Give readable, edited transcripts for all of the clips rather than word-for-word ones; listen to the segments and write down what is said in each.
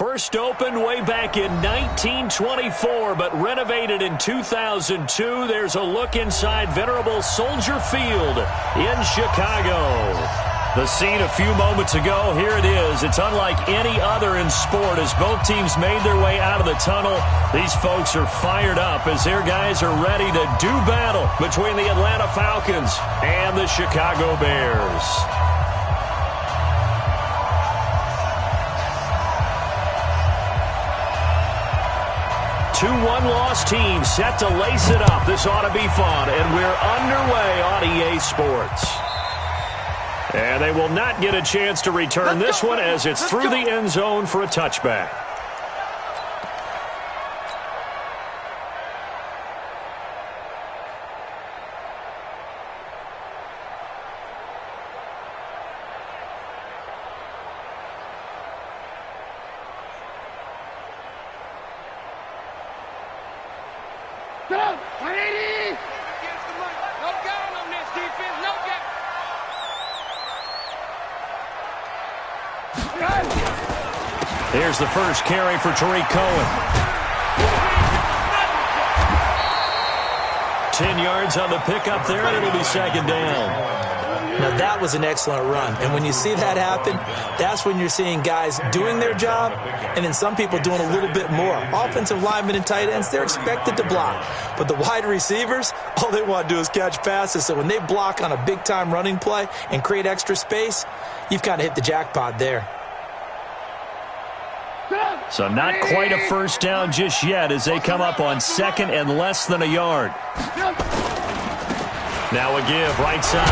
First opened way back in 1924, but renovated in 2002. There's a look inside venerable Soldier Field in Chicago. The scene a few moments ago, here it is. It's unlike any other in sport as both teams made their way out of the tunnel. These folks are fired up as their guys are ready to do battle between the Atlanta Falcons and the Chicago Bears. 2-1 loss team set to lace it up. This ought to be fun, and we're underway on EA Sports. And they will not get a chance to return this one as it's through the end zone for a touchback. Here's the first carry for Tariq Cohen. 10 yards on the pickup there, and it'll be second down. Now, that was an excellent run. And when you see that happen, that's when you're seeing guys doing their job and then some people doing a little bit more. Offensive linemen and tight ends, they're expected to block. But the wide receivers, all they want to do is catch passes. So when they block on a big-time running play and create extra space, you've kind of hit the jackpot there. So not quite a first down just yet as they come up on second and less than a yard. Now a give right side.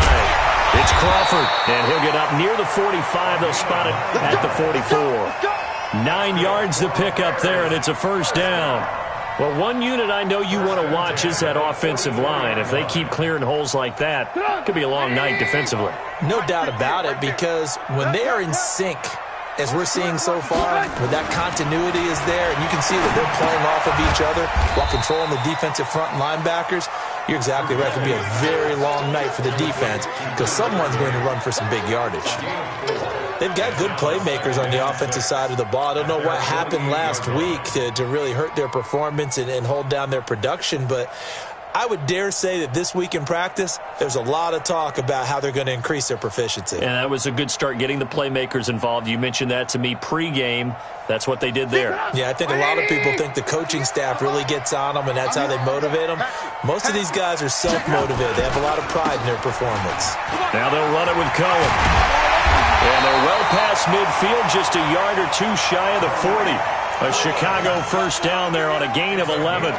It's Crawford, and he'll get up near the 45. They'll spot it at the 44. 9 yards to pick up there, and it's a first down. Well, one unit I know you want to watch is that offensive line. If they keep clearing holes like that, it could be a long night defensively. No doubt about it, because when they are in sync, as we're seeing so far, where that continuity is there, and you can see that they're playing off of each other while controlling the defensive front and linebackers, you're exactly right. It could be a very long night for the defense because someone's going to run for some big yardage. They've got good playmakers on the offensive side of the ball. I don't know what happened last week to really hurt their performance and hold down their production, but I would dare say that this week in practice, there's a lot of talk about how they're going to increase their proficiency. And that was a good start getting the playmakers involved. You mentioned that to me pregame. That's what they did there. Yeah, I think a lot of people think the coaching staff really gets on them, and that's how they motivate them. Most of these guys are self-motivated. They have a lot of pride in their performance. Now they'll run it with Cohen. And they're well past midfield, just a yard or two shy of the 40. A Chicago first down there on a gain of 11.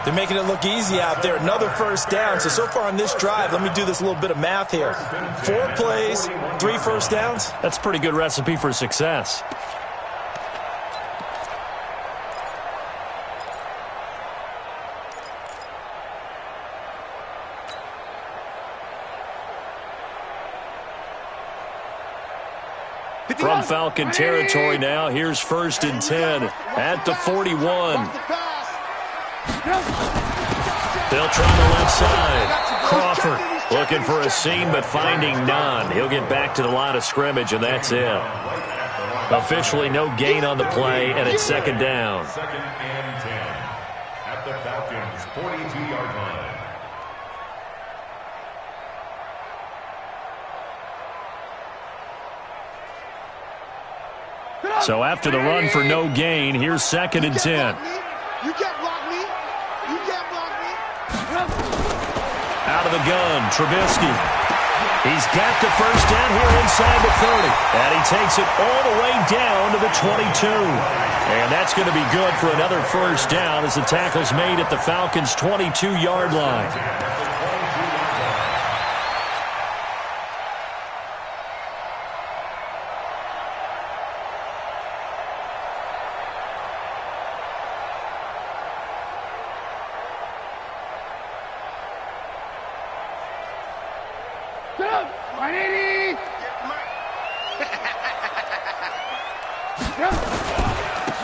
They're making it look easy out there. Another first down. So far on this drive, let me do this little bit of math here. 4 plays, 3 first downs. That's a pretty good recipe for success. From Falcon territory now, here's first and 10 at the 41. They'll try the left side. Crawford looking for a seam but finding none. He'll get back to the line of scrimmage, and that's it. Officially no gain on the play, and it's second down. Second and 10 at the Falcons' 42-yard line. So after the run for no gain, here's second and 10. You can't block me. You can't block me. Out of the gun, Trubisky. He's got the first down here inside the 30. And he takes it all the way down to the 22. And that's going to be good for another first down as the tackle's made at the Falcons' 22-yard line.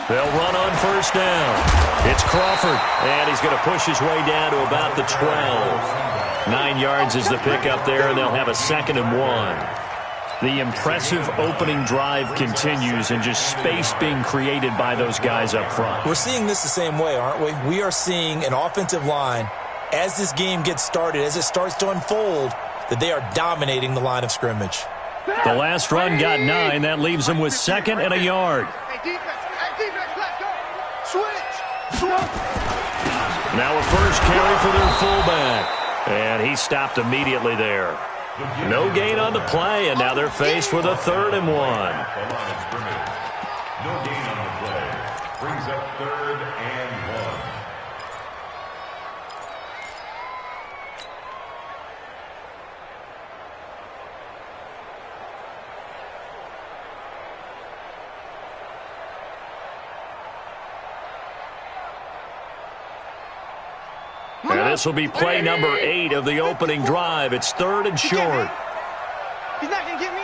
They'll run on first down. It's Crawford, and he's going to push his way down to about the 12. 9 yards is the pickup there, and they'll have a second and 1. The impressive opening drive continues and just space being created by those guys up front. We're seeing this the same way, aren't we? We are seeing an offensive line, as this game gets started, as it starts to unfold, that they are dominating the line of scrimmage. The last run got 9. That leaves them with 2nd and a yard. Let's go. Switch. Now a first carry for their fullback. And he stopped immediately there. No gain on the play, and now they're faced with a 3rd and 1. No gain on the play. Brings up 3rd and 1. And this will be play number 8 of the opening drive. It's 3rd and short. He's not going to get me.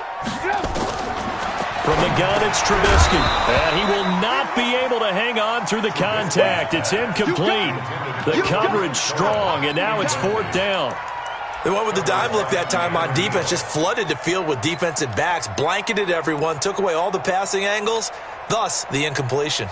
From the gun, it's Trubisky. And he will not be able to hang on through the contact. It's incomplete. The coverage strong, and now it's 4th down. They went with the dime look that time on defense, just flooded the field with defensive backs, blanketed everyone, took away all the passing angles, thus the incompletion.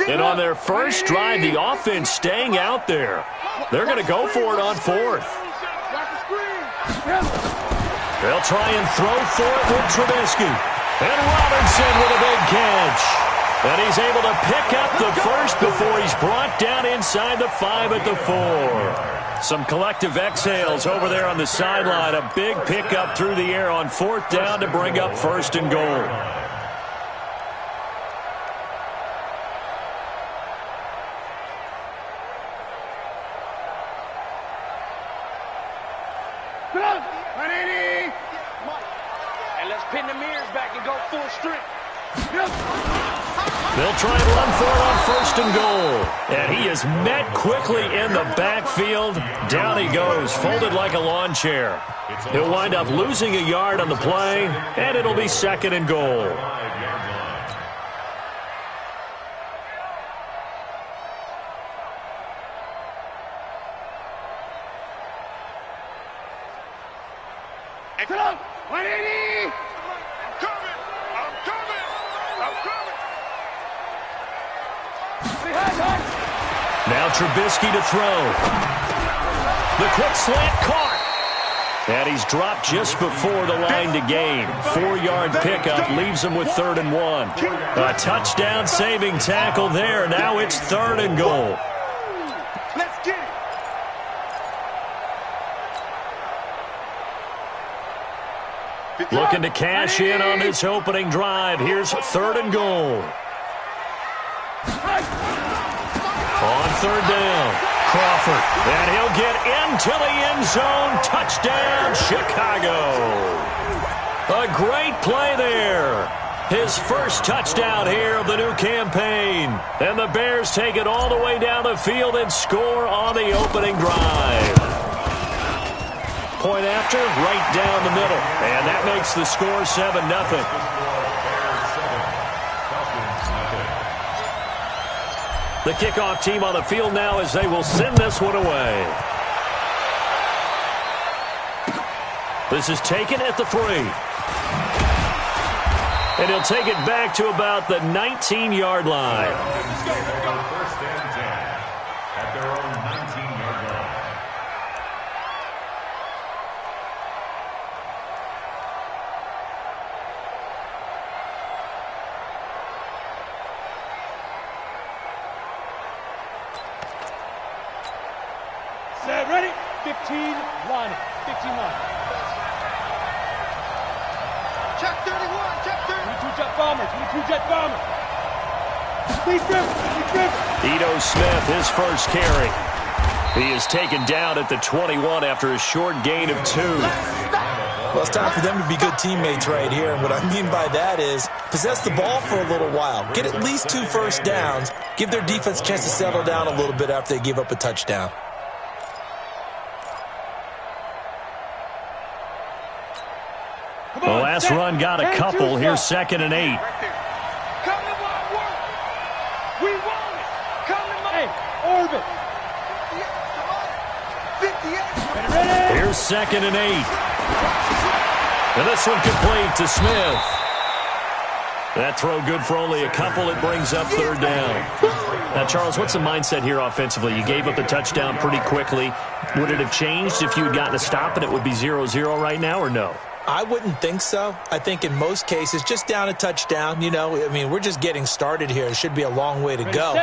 And on their first drive, the offense staying out there. They're going to go for it on 4th. They'll try and throw for it with Trubisky. And Robinson with a big catch. And he's able to pick up the first before he's brought down inside the 5 at the 4. Some collective exhales over there on the sideline. A big pickup through the air on 4th down to bring up 1st and goal. And let's pin the mirrors back and go full strength. They'll try and run for it on 1st and goal. And he is met quickly in the backfield. Down he goes, folded like a lawn chair. He'll wind up losing a yard on the play, and it'll be 2nd and goal. Excellent. 180. I'm coming. Now Trubisky to throw. The quick slant caught. And he's dropped just before the line to gain. 4-yard pickup leaves him with 3rd and 1. A touchdown saving tackle there. Now it's 3rd and goal. Let's get it. Looking to cash in on this opening drive. Here's 3rd and goal. On 3rd down, Crawford. And he'll get into the end zone. Touchdown, Chicago. A great play there. His first touchdown here of the new campaign. And the Bears take it all the way down the field and score on the opening drive. Point after, right down the middle. And that makes the score 7-0. The kickoff team on the field now as they will send this one away. This is taken at the 3. And he'll take it back to about the 19-yard line. First and 10 at their own 19-yard line. Set, ready? 15, line it. 15 line. Check 31, check 30. 22 jet bomber, 22 jet bomber. Speed grip. Ito Smith, his first carry. He is taken down at the 21 after a short gain of 2. Well, it's time for them to be good teammates right here. And what I mean by that is possess the ball for a little while. Get at least 2 first downs. Give their defense a chance to settle down a little bit after they give up a touchdown. The last run got a couple. Here's 2nd and 8. Come to my work. We want it. Come to my... Hey, Orbit. 58. Ready? Here's 2nd and 8. And this one complete to Smith. That throw good for only a couple. It brings up 3rd down. Now, Charles, what's the mindset here offensively? You gave up the touchdown pretty quickly. Would it have changed if you had gotten a stop and it would be 0-0 right now, or no? I wouldn't think so. I think in most cases, just down a touchdown, you know, I mean, we're just getting started here. It should be a long way to go.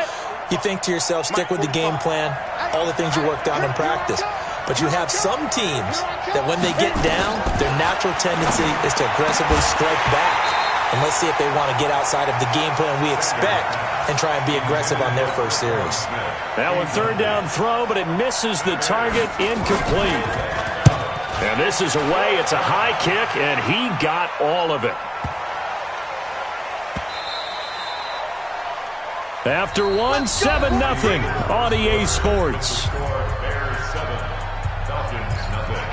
You think to yourself, stick with the game plan, all the things you worked on in practice. But you have some teams that when they get down, their natural tendency is to aggressively strike back. And let's see if they want to get outside of the game plan we expect and try and be aggressive on their first series. That one 3rd down throw, but it misses the target, incomplete. And this is away. It's a high kick, and he got all of it. After 1, 7-0 on EA Sports. Bears 7, Falcons nothing.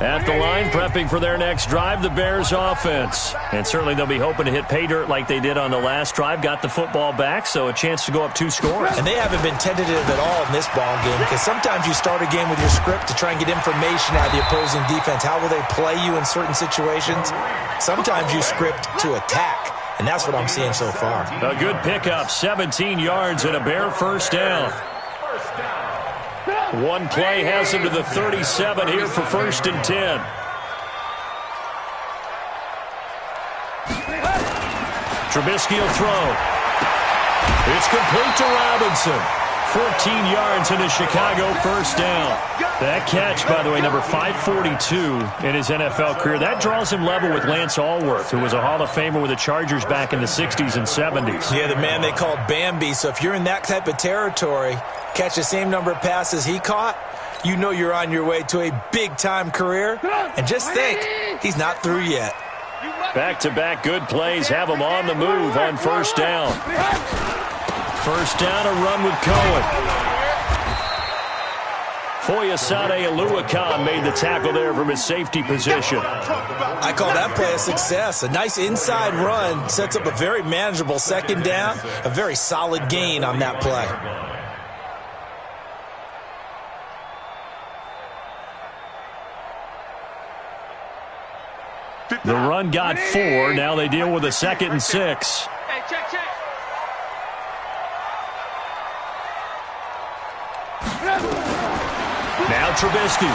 At the line, prepping for their next drive, the Bears offense. And certainly they'll be hoping to hit pay dirt like they did on the last drive. Got the football back, so a chance to go up 2 scores. And they haven't been tentative at all in this ball game, because sometimes you start a game with your script to try and get information out of the opposing defense. How will they play you in certain situations? Sometimes you script to attack, and that's what I'm seeing so far. A good pickup, 17 yards and a Bear 1st down. One play has him to the 37 here for 1st and 10. Trubisky will throw. It's complete to Robinson. 14 yards into Chicago, 1st down. That catch, by the way, number 542 in his NFL career. That draws him level with Lance Allworth, who was a Hall of Famer with the Chargers back in the 60s and 70s. Yeah, the man they called Bambi. So if you're in that type of territory, catch the same number of passes he caught, you know you're on your way to a big-time career. And just think, he's not through yet. Back-to-back good plays have him on the move on 1st down. 1st down, a run with Cohen. Foyesade Oluwakan made the tackle there from his safety position. I call that play a success. A nice inside run sets up a very manageable 2nd down, a very solid gain on that play. The run got 4. Now they deal with a 2nd and 6. Hey, check. Now Trubisky.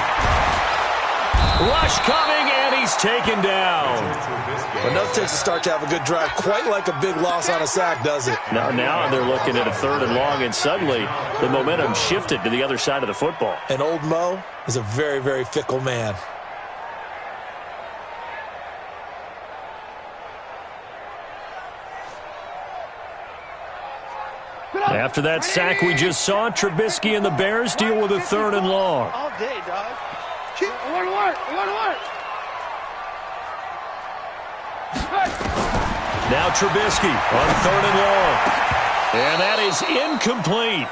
Rush coming, and he's taken down. Enough takes to start to have a good drive. Quite like a big loss on a sack, does it? Now they're looking at a 3rd and long, and suddenly the momentum shifted to the other side of the football. And old Mo is a very, very fickle man. After that sack we just saw, Trubisky and the Bears deal with a 3rd and long. All day, dog. Alert. Now Trubisky on 3rd and long. And that is incomplete.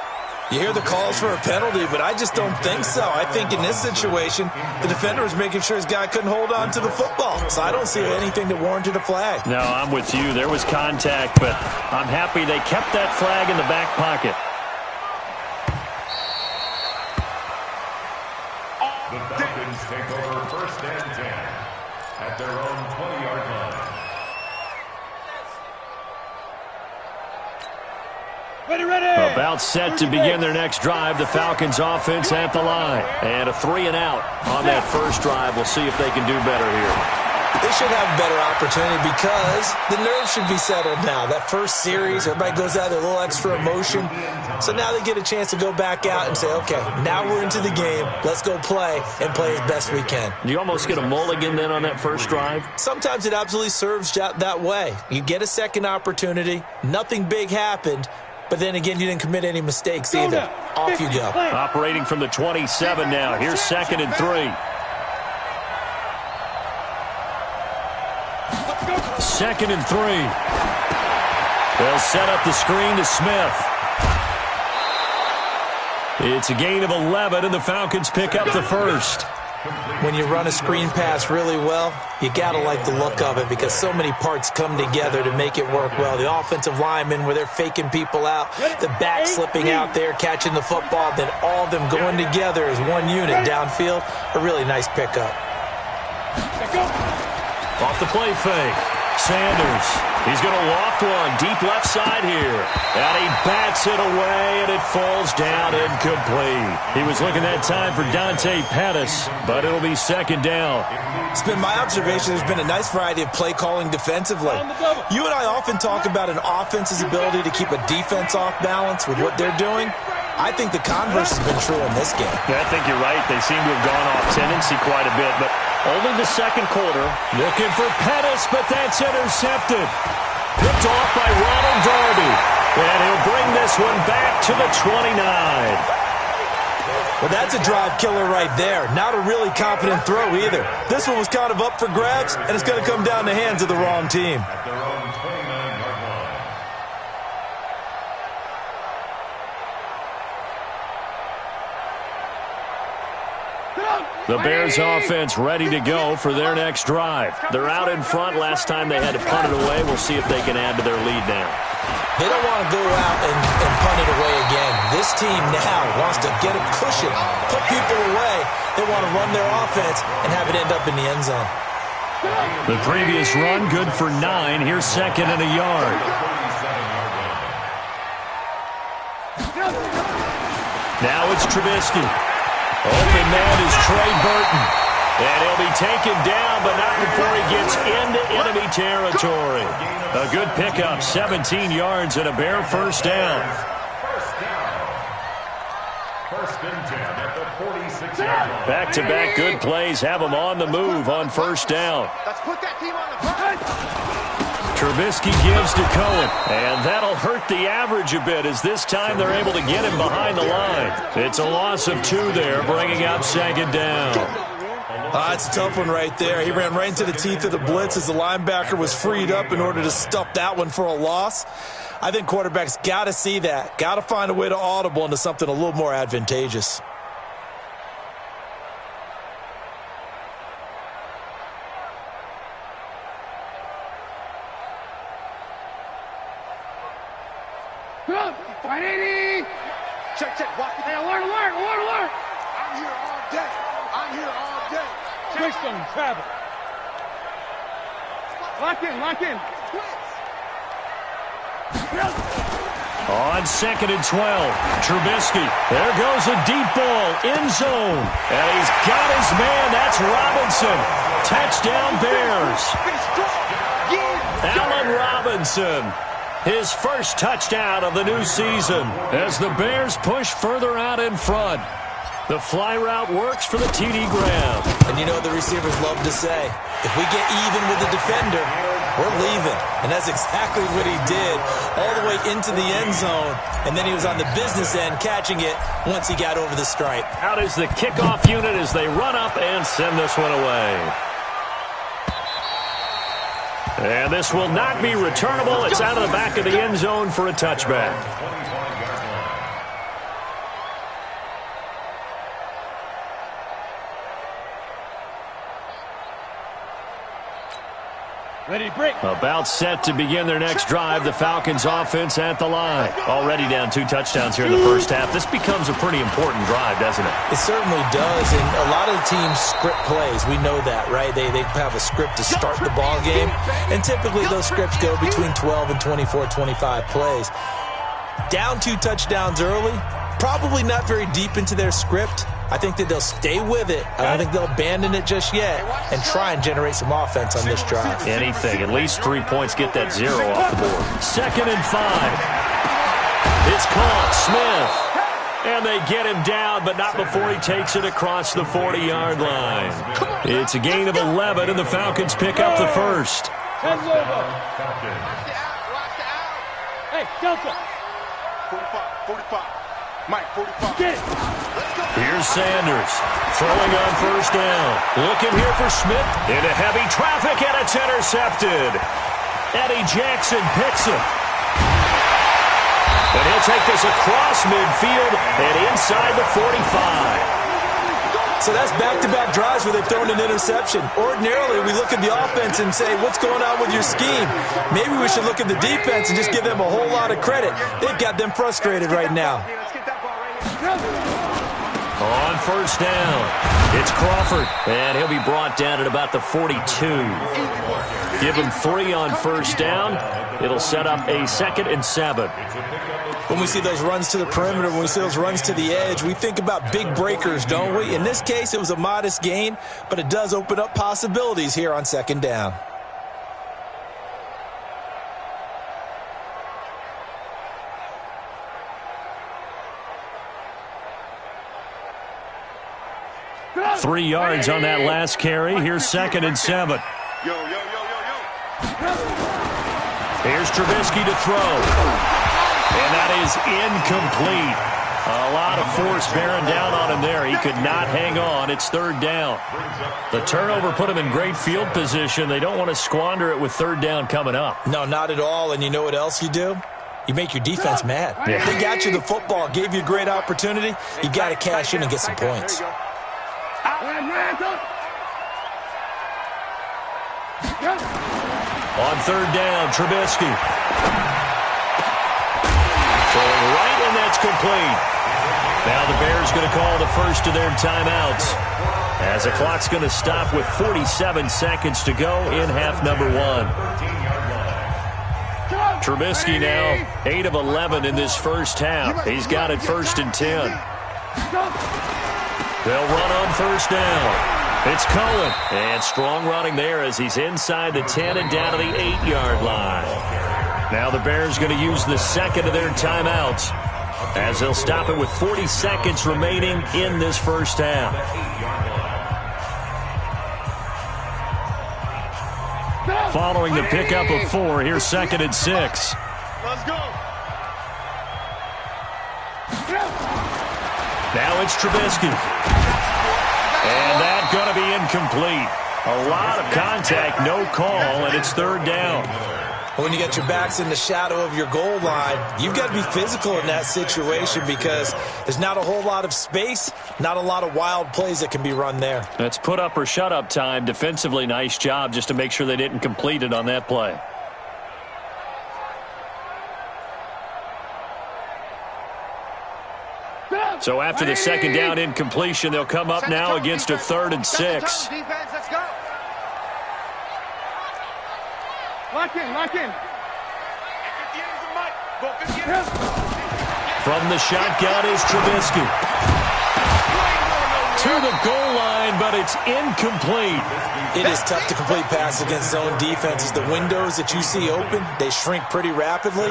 You hear the calls for a penalty, but I just don't think so. I think in this situation, the defender was making sure his guy couldn't hold on to the football. So I don't see anything that warranted a flag. No, I'm with you. There was contact, but I'm happy they kept that flag in the back pocket. The Falcons take over 1st and 10 at their own 20-yard line. Ready. About set to begin their next drive. The Falcons offense at the line. And a 3 and out on that first drive. We'll see if they can do better here. They should have a better opportunity because the nerves should be settled now. That first series, everybody goes out with a little extra emotion. So now they get a chance to go back out and say, okay, now we're into the game. Let's go play and play as best we can. You almost get a mulligan then on that first drive? Sometimes it absolutely serves that way. You get a second opportunity. Nothing big happened. But then again, you didn't commit any mistakes either. Off you go. Operating from the 27 now. Here's 2nd and 3. 2nd and 3. They'll set up the screen to Smith. It's a gain of 11, and the Falcons pick up the first. When you run a screen pass really well, you got to like the look of it because so many parts come together to make it work well. The offensive linemen, where they're faking people out, the back slipping out there, catching the football, then all of them going together as one unit downfield, a really nice pickup. Off the play fake. Sanders. He's going to loft one deep left side here. And he bats it away, and it falls down incomplete. He was looking that time for Dante Pettis, but it'll be second down. It's been my observation there's been a nice variety of play calling defensively. You and I often talk about an offense's ability to keep a defense off balance with what they're doing. I think the converse has been true in this game. Yeah, I think you're right. They seem to have gone off tendency quite a bit, but only the second quarter. Looking for Pettis, but that's intercepted. Picked off by Ronald Darby. And he'll bring this one back to the 29. Well, that's a drive killer right there. Not a really confident throw either. This one was kind of up for grabs, and it's going to come down the hands of the wrong team. The Bears offense ready to go for their next drive. They're out in front. Last time they had to punt it away. We'll see if they can add to their lead now. They don't want to go out and punt it away again. This team now wants to get a cushion, put people away. They want to run their offense and have it end up in the end zone. The previous run, good for 9. Here's second and a yard. Now it's Trubisky. Open man is Trey Burton. And he'll be taken down, but not before he gets into enemy territory. A good pickup, 17 yards and a Bear first down. First and 10 at the 46-yard line. Back-to-back good plays have them on the move on first down. Let's put that team on the front. Trubisky gives to Cohen, and that'll hurt the average a bit as this time they're able to get him behind the line. It's a loss of 2 there, bringing up second down. It's a tough one right there. He ran right into the teeth of the blitz as the linebacker was freed up in order to stuff that one for a loss. I think quarterbacks got to see that, got to find a way to audible into something a little more advantageous. Check. Walk it. Hey, alert. I'm here all day. Twist on travel. Lock in. On second and 12, Trubisky. There goes a deep ball, end zone. And he's got his man. That's Robinson. Touchdown Bears. Allen Robinson. His first touchdown of the new season as the Bears push further out in front. The fly route works for the TD Graham. And you know the receivers love to say, if we get even with the defender, we're leaving. And that's exactly what he did, all the way into the end zone. And then he was on the business end catching it once he got over the stripe. Out is the kickoff unit as they run up and send this one away. And this will not be returnable. It's out of the back of the end zone for a touchback. Ready to break. About set to begin their next drive. The Falcons offense at the line. Already down 2 touchdowns here in the first half. This becomes a pretty important drive, doesn't it? It certainly does. And a lot of the teams script plays. We know that, right? They have a script to start the ball game. And typically those scripts go between 12 and 24, 25 plays. Down 2 touchdowns early. Probably not very deep into their script. I think that they'll stay with it. I don't think they'll abandon it just yet and try and generate some offense on this drive. Anything. At least 3 points. Get that 0 off the board. Second and 5. It's caught. Smith. And they get him down, but not before he takes it across the 40-yard line. It's a gain of 11, and the Falcons pick up the first. Watch the out. Hey, Delta. 45. Mike, 45. Get it. Here's Sanders throwing on first down. Looking here for Smith. Into heavy traffic, and it's intercepted. Eddie Jackson picks it. And he'll take this across midfield and inside the 45. So that's back-to-back drives where they've thrown an interception. Ordinarily, we look at the offense and say, what's going on with your scheme? Maybe we should look at the defense and just give them a whole lot of credit. They've got them frustrated right now. On first down, it's Crawford, and he'll be brought down at about the 42. Give him 3 on first down. It'll set up a 2nd and 7. When we see those runs to the perimeter, when we see those runs to the edge, we think about big breakers, don't we? In this case, it was a modest gain, but it does open up possibilities here on 2nd down. Three yards on that last carry. Here's 2nd and 7. Here's Trubisky to throw. And that is incomplete. A lot of force bearing down on him there. He could not hang on. It's 3rd down. The turnover put him in great field position. They don't want to squander it with 3rd down coming up. No, not at all. And you know what else you do? You make your defense mad. Yeah. They got you the football, gave you a great opportunity. You got to cash in and get some points. On 3rd down, Trubisky. Throwing right, and that's complete. Now the Bears going to call the first of their timeouts, as the clock's going to stop with 47 seconds to go in half number 1. Trubisky now 8 of 11 in this first half. He's got it 1st and 10. They'll run on first down. It's Cohen, and strong running there as he's inside the 10 and down to the 8-yard line. Now the Bears going to use the 2nd of their timeouts, as they'll stop it with 40 seconds remaining in this first half. Following the pickup of 4, here's 2nd and 6. Let's go. Now it's Trubisky. And that's going to be incomplete. A lot of contact, no call, and it's 3rd down. When you get your backs in the shadow of your goal line, you've got to be physical in that situation because there's not a whole lot of space, not a lot of wild plays that can be run there. That's put up or shut up time. Defensively, nice job just to make sure they didn't complete it on that play. So after the 2nd down incompletion, they'll come up now against a 3rd and 6. Let's go. Lock in. From the shotgun is Trubisky. To the goal line, but it's incomplete. It is tough to complete pass against zone defenses. The windows that you see open, they shrink pretty rapidly.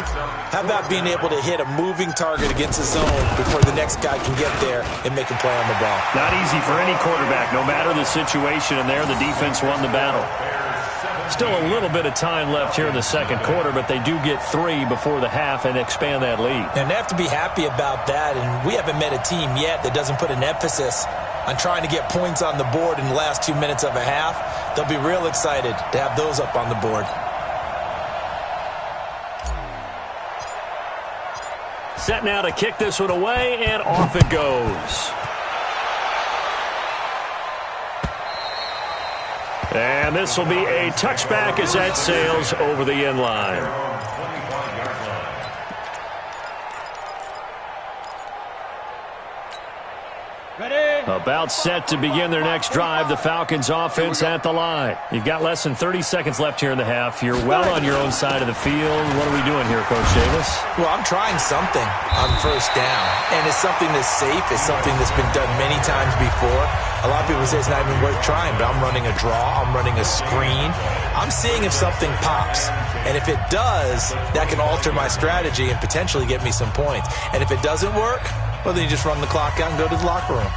How about being able to hit a moving target against a zone before the next guy can get there and make a play on the ball? Not easy for any quarterback, no matter the situation, and there the defense won the battle. Still a little bit of time left here in the 2nd quarter, but they do get 3 before the half and expand that lead. And they have to be happy about that, and we haven't met a team yet that doesn't put an emphasis on trying to get points on the board in the last 2 minutes of a half. They'll be real excited to have those up on the board. Set now to kick this one away, and off it goes. And this will be a touchback as that sails over the end line. About set to begin their next drive. The Falcons offense at the line. You've got less than 30 seconds left here in the half. You're well on your own side of the field. What are we doing here, Coach Davis? Well, I'm trying something on first down, and it's something that's safe. It's something that's been done many times before. A lot of people say it's not even worth trying, but I'm running a draw. I'm running a screen. I'm seeing if something pops, and if it does, that can alter my strategy and potentially get me some points. And if it doesn't work, well, then you just run the clock out and go to the locker room.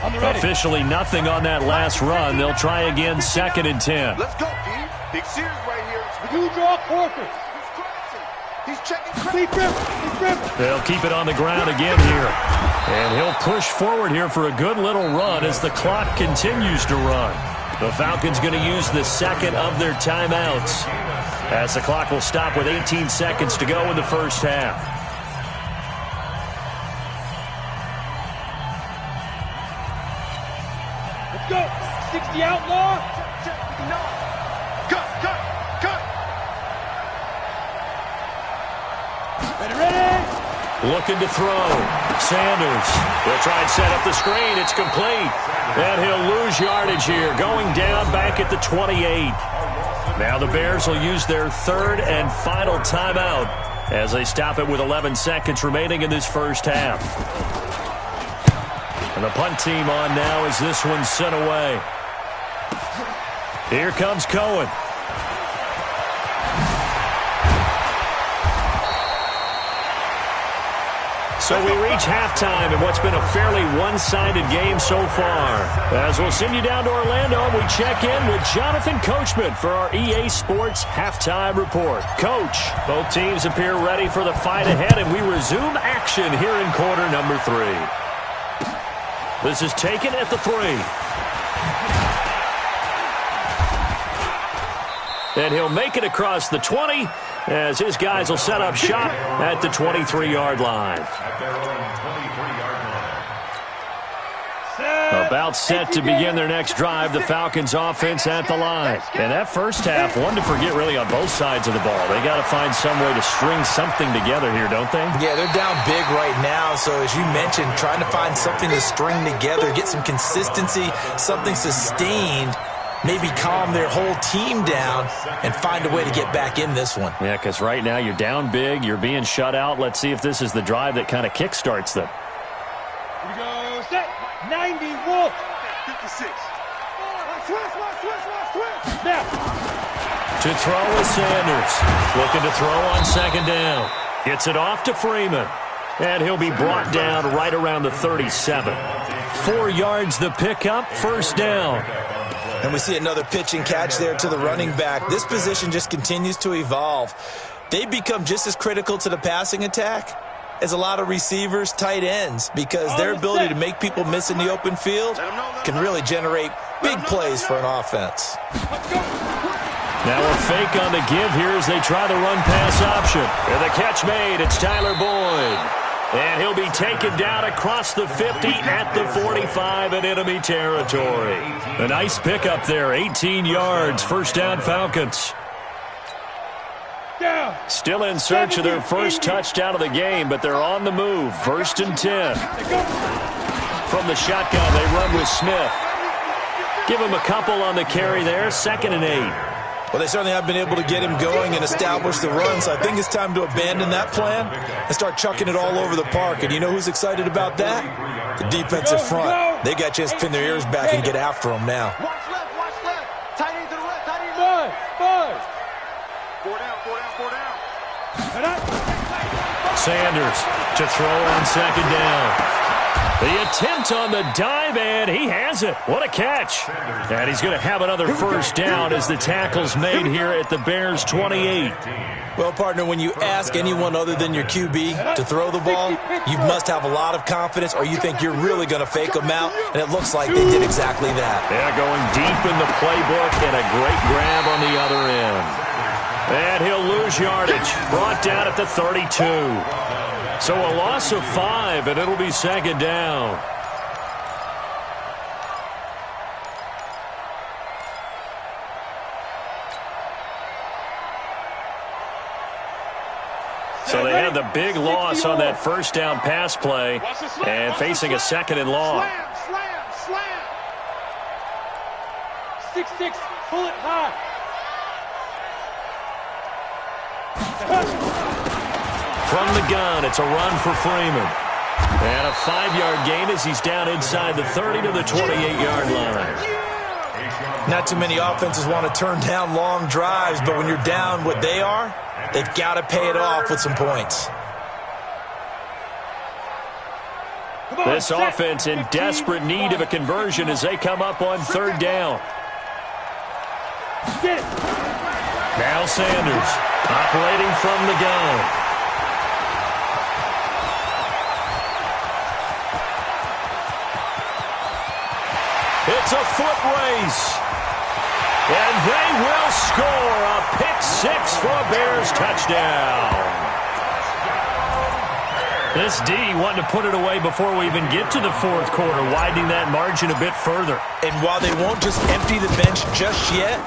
Officially nothing on that last run. They'll try again, 2nd and 10. Let's go, D. Big series right here. You draw quarter. He's checking. They'll keep it on the ground again here. And he'll push forward here for a good little run as the clock continues to run. The Falcons going to use the second of their timeouts as the clock will stop with 18 seconds to go in the first half. Let's go. 60 outlaw. Cut. Ready. Looking to throw. Sanders will try and set up the screen. It's complete. And he'll lose yardage here, going down back at the 28. Now the Bears will use their third and final timeout as they stop it with 11 seconds remaining in this first half. And the punt team on now as this one's sent away. Here comes Cohen. So we reach halftime in what's been a fairly one-sided game so far. As we'll send you down to Orlando, we check in with Jonathan Coachman for our EA Sports Halftime Report. Coach, both teams appear ready for the fight ahead, and we resume action here in quarter number 3. This is taken at the 3. And he'll make it across the 20 as his guys will set up shop at the 23-yard line. At their own 23-yard line. About set to begin their next drive, the Falcons offense at the line. And that first half, one to forget really on both sides of the ball. They got to find some way to string something together here, don't they? Yeah, they're down big right now. So as you mentioned, trying to find something to string together, get some consistency, something sustained, maybe calm their whole team down and find a way to get back in this one. Yeah, because right now you're down big, you're being shut out. Let's see if this is the drive that kind of kickstarts them. Here we go. Set. 90. Wolf. 56. Switch. Snap. To throw is Sanders. Looking to throw on second down. Gets it off to Freeman. And he'll be brought down right around the 37. 4 yards the pickup, first down. And we see another pitch and catch there to the running back. This position just continues to evolve. They become just as critical to the passing attack as a lot of receivers, tight ends, because their ability to make people miss in the open field can really generate big plays for an offense. Now a fake on the give here as they try the run-pass option. And the catch made, it's Tyler Boyd. And he'll be taken down across the 50 at the 45 in enemy territory. A nice pickup there, 18 yards, first down Falcons. Still in search of their first touchdown of the game, but they're on the move, first and 10. From the shotgun, they run with Smith. Give him a couple on the carry there, second and 8. Well, they certainly have been able to get him going and establish the run, so I think it's time to abandon that plan and start chucking it all over the park. And you know who's excited about that? The defensive front. They got a chance to pin their ears back and get after him now. Watch left. Tight end to the left. Tight end. Five. 4 down. Sanders to throw on second down. The attempt on the dive, and he has it. What a catch. And he's going to have another first down as the tackle's made here at the Bears' 28. Well, partner, when you ask anyone other than your QB to throw the ball, you must have a lot of confidence or you think you're really going to fake them out, and it looks like they did exactly that. Yeah, going deep in the playbook and a great grab on the other end. And he'll lose yardage. Brought down at the 32. So a loss of 5, and it'll be second down. So they had the big loss on that first down pass play and facing a second and long. Slam. 6-6. Pull it high. From the gun, it's a run for Freeman. And a 5-yard gain as he's down inside the 30 to the 28-yard line. Not too many offenses want to turn down long drives, but when you're down what they are, they've got to pay it off with some points. This offense in desperate need of a conversion as they come up on third down. Now Sanders operating from the gun. It's a foot race. they will score a pick six for a Bears touchdown. This D wanted to put it away before we even get to the fourth quarter, widening that margin a bit further. And while they won't just empty the bench just yet,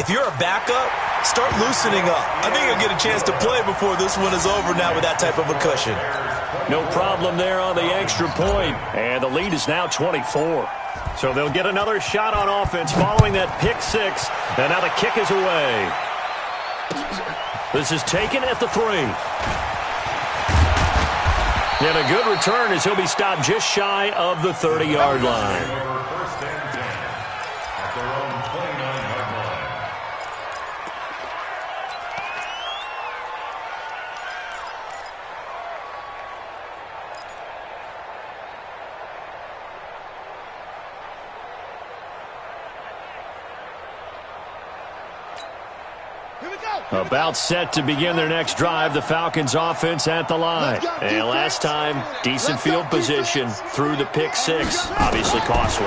if you're a backup, start loosening up. I think you'll get a chance to play before this one is over now with that type of a cushion. No problem there on the extra point. And the lead is now 24. So they'll get another shot on offense following that pick six. And now the kick is away. This is taken at the 3. And a good return as he'll be stopped just shy of the 30-yard line. First and 10 at their own 29-yard line. About set to begin their next drive, the Falcons offense at the line. And last time, decent field position through the pick six. Obviously costly.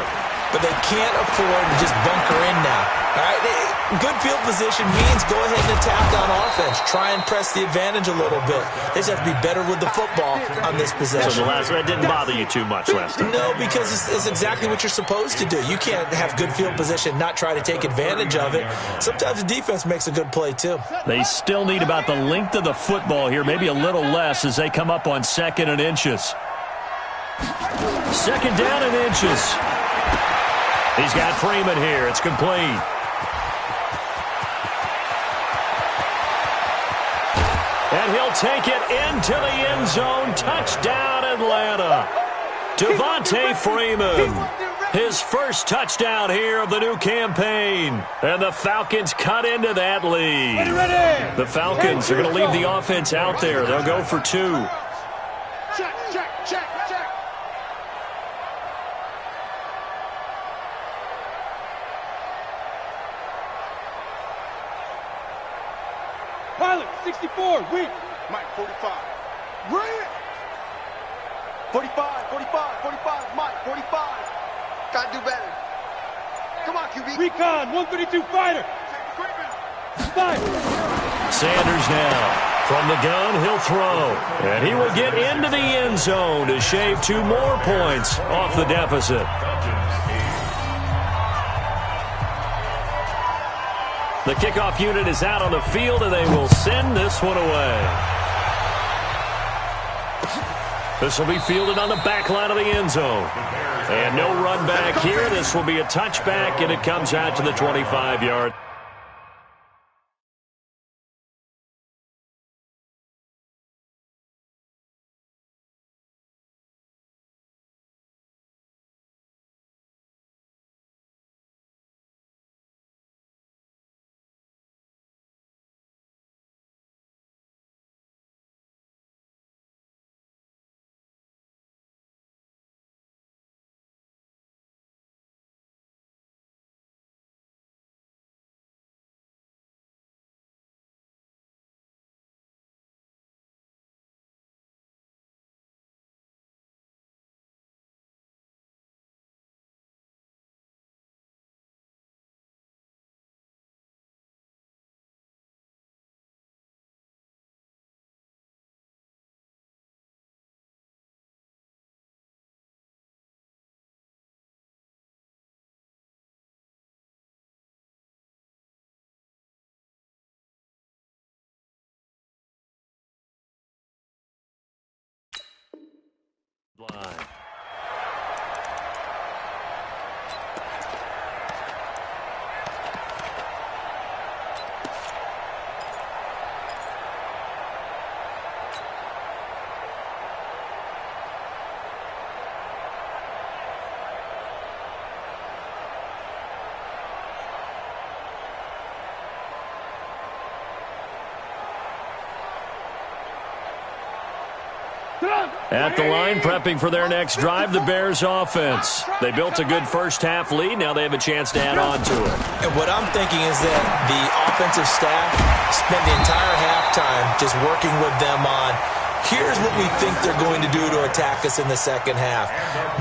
But they can't afford to just bunker in now. All right? Good field position means go ahead and attack on offense. Try and press the advantage a little bit. They just have to be better with the football on this possession. So that didn't bother you too much last time? No, because it's exactly what you're supposed to do. You can't have good field position, not try to take advantage of it. Sometimes the defense makes a good play, too. They still need about the length of the football here, maybe a little less as they come up on 2nd and inches. 2nd down and inches. He's got Freeman here. It's complete. And he'll take it into the end zone. Touchdown, Atlanta. Devontae Freeman. His first touchdown here of the new campaign. And the Falcons cut into that lead. The Falcons are going to leave the offense out there. They'll go for 2. Check, check, check, check. Pilot, 64, weak. Mike, 45. Red. 45, 45, 45. Mike, 45. Gotta do better. Come on, QB. Recon, 132 fighter. Fire. Sanders now. From the gun, he'll throw. And he will get into the end zone to shave 2 more points off the deficit. The kickoff unit is out on the field, and they will send this one away. This will be fielded on the back line of the end zone. And no run back here. This will be a touchback, and it comes out to the 25-yard. Line. At the line, prepping for their next drive, the Bears offense. They built a good first-half lead. Now they have a chance to add on to it. And what I'm thinking is that the offensive staff spent the entire halftime just working with them on Here's what we think they're going to do to attack us in the second half.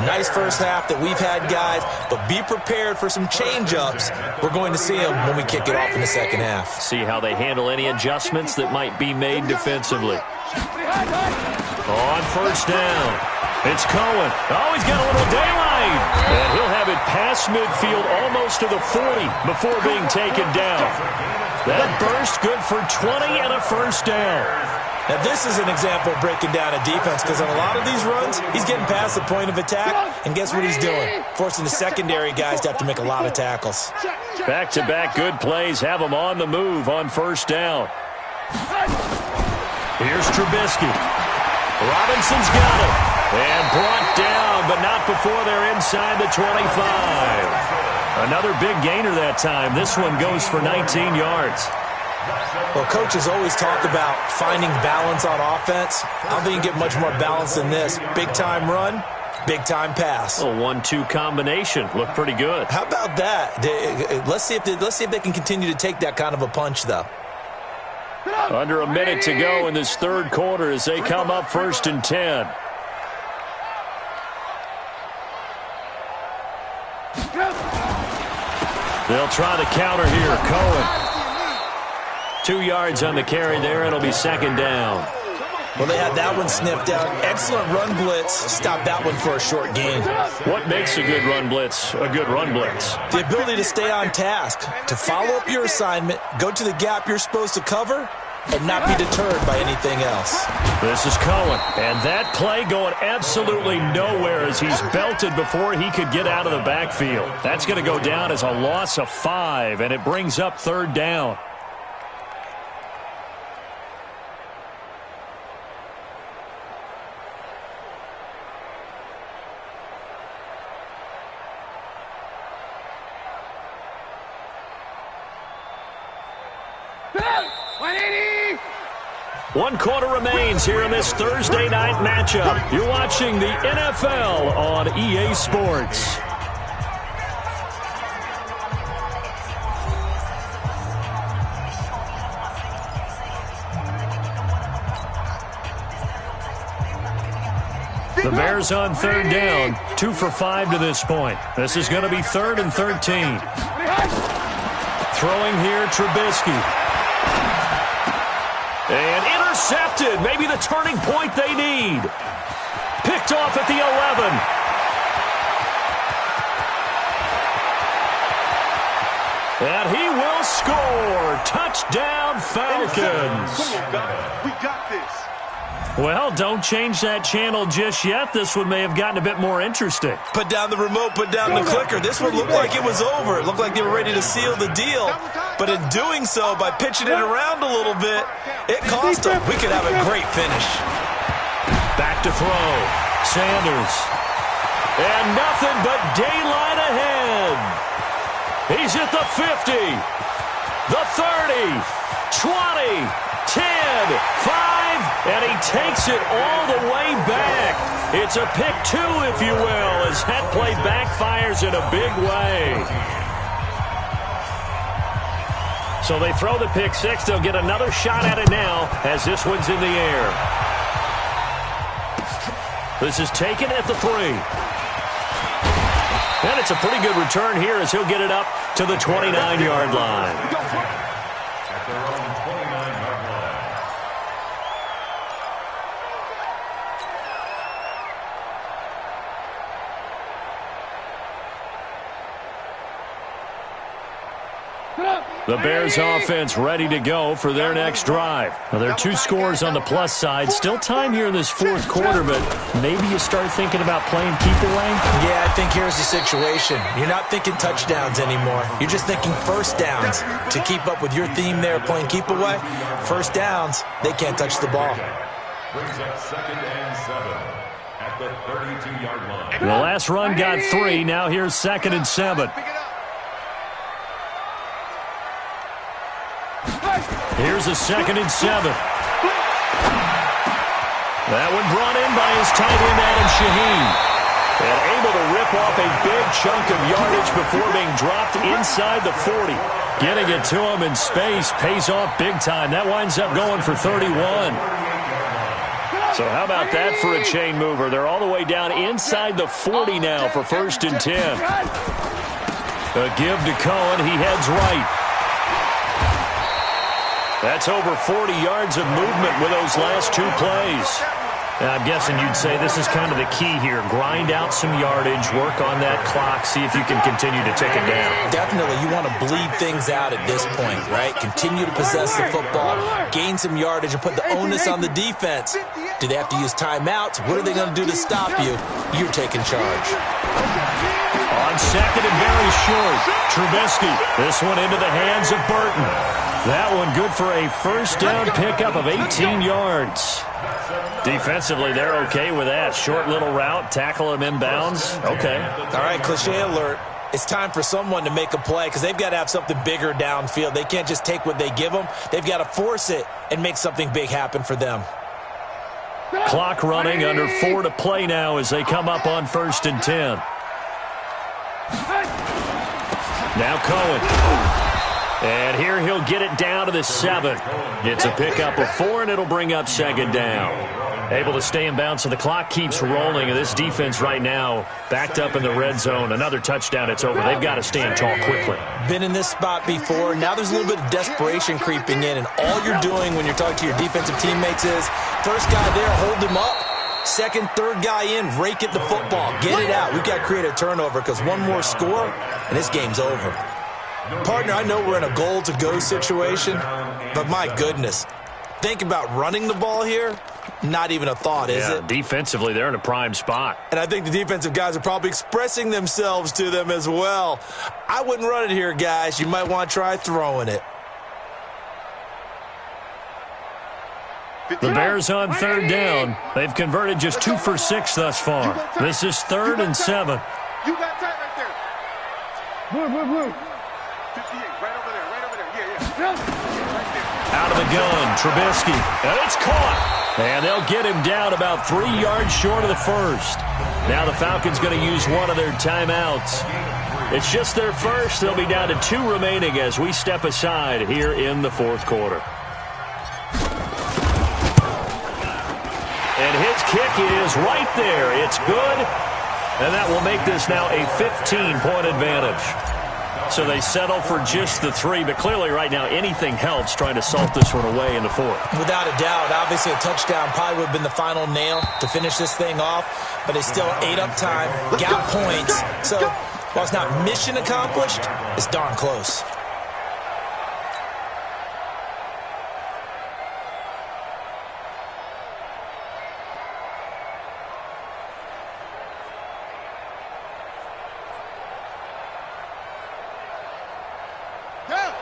Nice first half that we've had, guys, but be prepared for some change-ups. We're going to see them when we kick it off in the second half. See how they handle any adjustments that might be made defensively. On first down, it's Cohen. Oh, he's got a little daylight. And he'll have it past midfield almost to the 40 before being taken down. That burst good for 20 and a first down. Now, this is an example of breaking down a defense because on a lot of these runs, he's getting past the point of attack, and guess what he's doing? Forcing the secondary guys to have to make a lot of tackles. Back-to-back good plays have them on the move on first down. Here's Trubisky. Robinson's got it. And brought down, but not before they're inside the 25. Another big gainer that time. This one goes for 19 yards. Well, coaches always talk about finding balance on offense. I don't think you get much more balance than this. Big-time run, big-time pass. A 1-2 combination. Looked pretty good. How about that? Let's see if they can continue to take that kind of a punch, though. Under a minute to go in this third quarter as they come up 1st and 10. They'll try the counter here. Cohen. 2 yards on the carry there. It'll be second down. Well, they had that one sniffed out. Excellent run blitz. Stop that one for a short gain. What makes a good run blitz a good run blitz? The ability to stay on task, to follow up your assignment, go to the gap you're supposed to cover, and not be deterred by anything else. This is Cohen, and that play going absolutely nowhere as he's belted before he could get out of the backfield. That's going to go down as a loss of 5, and it brings up third down. One quarter remains here in this Thursday night matchup. You're watching the NFL on EA Sports. The Bears on third down, 2 for 5 to this point. This is going to be 3rd and 13. Throwing here, Trubisky. And intercepted. Maybe the turning point they need. Picked off at the 11. And he will score. Touchdown, Falcons. Come on, we got this. Well, don't change that channel just yet. This one may have gotten a bit more interesting. Put down the remote, put down the clicker. This one looked like it was over. It looked like they were ready to seal the deal. But in doing so, by pitching it around a little bit, it cost them. We could have a great finish. Back to throw. Sanders. And nothing but daylight ahead. He's at the 50. The 30. 20. 10. 5. And he takes it all the way back. It's a pick 2, if you will, as that play backfires in a big way. So they throw the pick 6. They'll get another shot at it now as this one's in the air. This is taken at the 3. And it's a pretty good return here as he'll get it up to the 29-yard line. At their own 29-yard line. The Bears offense ready to go for their next drive. Now, there are 2 scores on the plus side. Still time here in this fourth quarter, but maybe you start thinking about playing keep away? Yeah, I think here's the situation. You're not thinking touchdowns anymore. You're just thinking first downs. To keep up with your theme there, playing keep away, first downs, they can't touch the ball. Brings up 2nd and 7 at the 32-yard line. The last run got 3. Now here's 2nd and 7. Here's a 2nd and 7. That one brought in by his tight end, Adam Shaheen. And able to rip off a big chunk of yardage before being dropped inside the 40. Getting it to him in space pays off big time. That winds up going for 31. So how about that for a chain mover? They're all the way down inside the 40 now for 1st and 10. A give to Cohen. He heads right. That's over 40 yards of movement with those last 2 plays. And I'm guessing you'd say this is kind of the key here. Grind out some yardage, work on that clock, see if you can continue to tick it down. Definitely. You want to bleed things out at this point, right? Continue to possess the football, gain some yardage, and put the onus on the defense. Do they have to use timeouts? What are they going to do to stop you? You're taking charge. On second and very short, Trubisky. This one into the hands of Burton. That one good for a first down pickup of 18 yards. Defensively, they're okay with that. Short little route, tackle him inbounds. Okay. All right, cliche alert. It's time for someone to make a play because they've got to have something bigger downfield. They can't just take what they give them. They've got to force it and make something big happen for them. Clock running, under 4 to play now as they come up on 1st and 10. Now Cohen. And here he'll get it down to the 7. It's a pickup of 4, and it'll bring up 2nd down. Able to stay in bounds, so the clock keeps rolling. And this defense right now backed up in the red zone. Another touchdown, it's over. They've got to stand tall quickly. Been in this spot before. Now there's a little bit of desperation creeping in. And all you're doing when you're talking to your defensive teammates is, first guy there, hold him up. Second, third guy in, rake at the football. Get it out. We've got to create a turnover because one more score, and this game's over. Partner, I know we're in a goal-to-go situation, but my goodness, think about running the ball here. Not even a thought, is it? Defensively, they're in a prime spot. And I think the defensive guys are probably expressing themselves to them as well. I wouldn't run it here, guys. You might want to try throwing it. The Bears on 3rd down. They've converted just 2 for 6 thus far. This is 3rd and 7. You got tight right there. Move. 58, right over there. Yeah. Out of the gun, Trubisky. And it's caught. And they'll get him down about 3 yards short of the first. Now the Falcons going to use one of their timeouts. It's just their first. They'll be down to 2 remaining as we step aside here in the 4th quarter. And his kick is right there. It's good. And that will make this now a 15-point advantage. So they settle for just the 3, but clearly right now anything helps trying to salt this one away in the 4th. Without a doubt, obviously a touchdown probably would have been the final nail to finish this thing off, but they still ate up time, got points. So while it's not mission accomplished, it's darn close.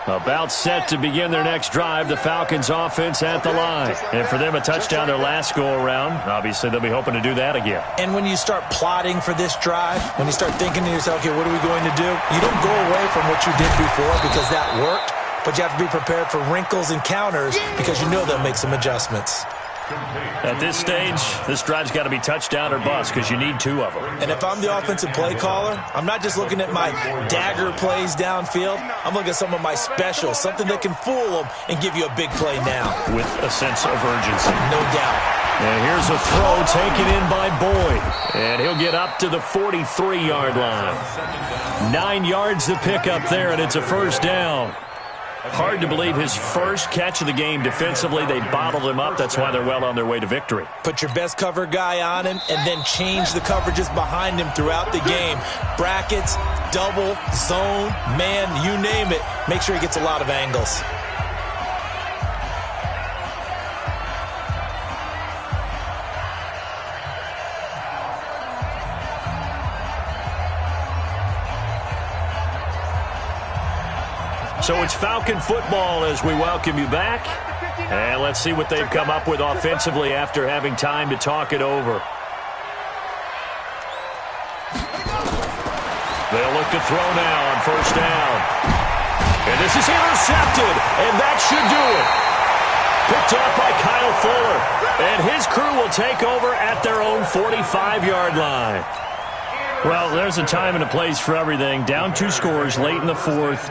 About set to begin their next drive, the Falcons offense at the line. And for them, a touchdown their last go-around. Obviously, they'll be hoping to do that again. And when you start plotting for this drive, when you start thinking to yourself, okay, what are we going to do? You don't go away from what you did before because that worked, but you have to be prepared for wrinkles and counters because you know they'll make some adjustments. At this stage, this drive's got to be touchdown or bust because you need 2 of them. And if I'm the offensive play caller, I'm not just looking at my dagger plays downfield. I'm looking at some of my specials, something that can fool them and give you a big play now. With a sense of urgency. No doubt. And here's a throw taken in by Boyd. And he'll get up to the 43-yard line. 9 yards to pick up there, and it's a first down. Hard to believe his first catch of the game defensively. They bottled him up. That's why they're well on their way to victory. Put your best cover guy on him and then change the coverages behind him throughout the game. Brackets, double, zone, man, you name it. Make sure he gets a lot of angles. So it's Falcon football as we welcome you back. And let's see what they've come up with offensively after having time to talk it over. They'll look to throw now on first down. And this is intercepted, and that should do it. Picked off by Kyle Fuller. And his crew will take over at their own 45-yard line. Well, there's a time and a place for everything. Down 2 scores late in the fourth.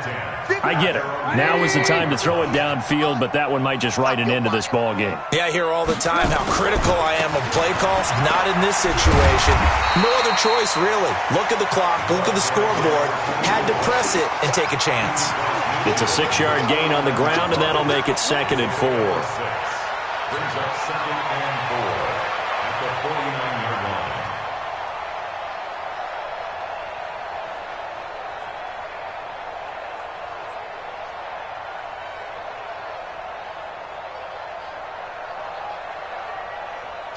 I get it. Now is the time to throw it downfield, but that one might just write an end to this ball game. Yeah, I hear all the time how critical I am of play calls. Not in this situation. No other choice, really. Look at the clock. Look at the scoreboard. Had to press it and take a chance. It's a 6-yard gain on the ground, and that'll make it 2nd and 4. Brings up 2nd and 4 at the 49-yard line.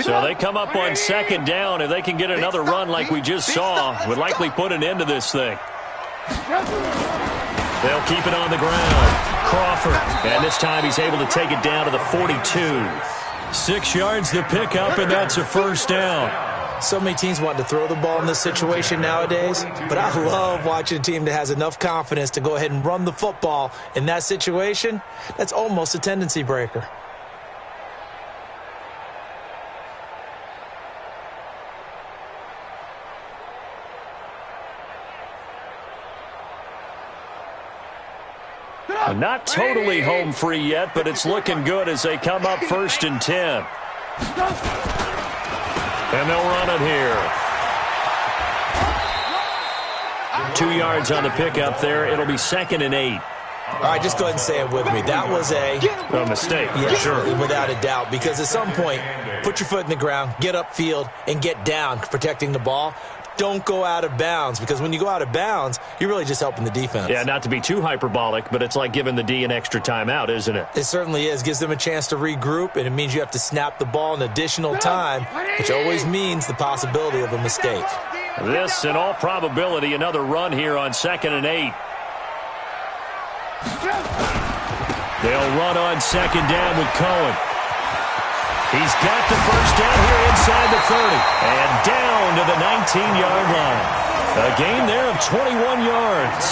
So they come up on 2nd down. If they can get another run like we just saw, would likely put an end to this thing. They'll keep it on the ground. Crawford, and this time he's able to take it down to the 42. 6 yards the pickup, and that's a first down. So many teams want to throw the ball in this situation nowadays, but I love watching a team that has enough confidence to go ahead and run the football in that situation. That's almost a tendency breaker. Not totally home free yet, but it's looking good as they come up 1st and 10. And they'll run it here. 2 yards on the pickup there. It'll be 2nd and 8. All right, just go ahead and say it with me. That was a mistake. Yeah, sure, without a doubt. Because at some point, put your foot in the ground, get upfield, and get down protecting the ball. Don't go out of bounds, because when you go out of bounds, you're really just helping the defense. Yeah, not to be too hyperbolic, but it's like giving the D an extra timeout, isn't it? It certainly is. Gives them a chance to regroup, and it means you have to snap the ball an additional time, which always means the possibility of a mistake. This, in all probability, another run here on 2nd and 8. They'll run on 2nd down with Cohen. He's got the first down here inside the 30. And down to the 19-yard line. A gain there of 21 yards.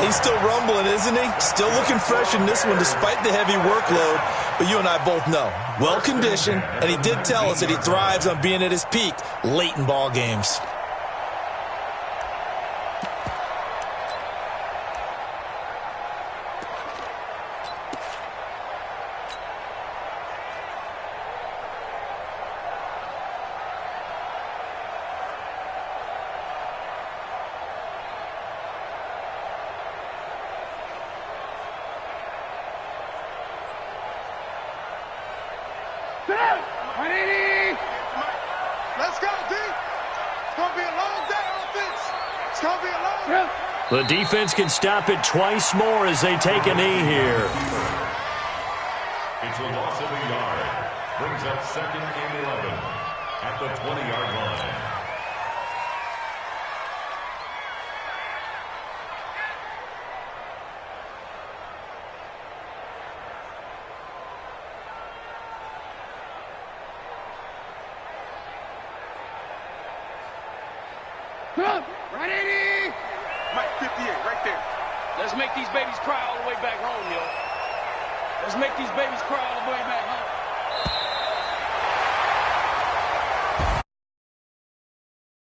He's still rumbling, isn't he? Still looking fresh in this one despite the heavy workload. But you and I both know, well-conditioned, and he did tell us that he thrives on being at his peak late in ball games. Let's go, D. It's going to be a long day on offense. It's going to be a long day. The defense can stop it twice more as they take a knee here. It's a loss of a yard. Brings up 2nd and 11 at the 20-yard line. Ready? Mike, 58, right there. Let's make these babies cry all the way back home, yo. Let's make these babies cry all the way back home.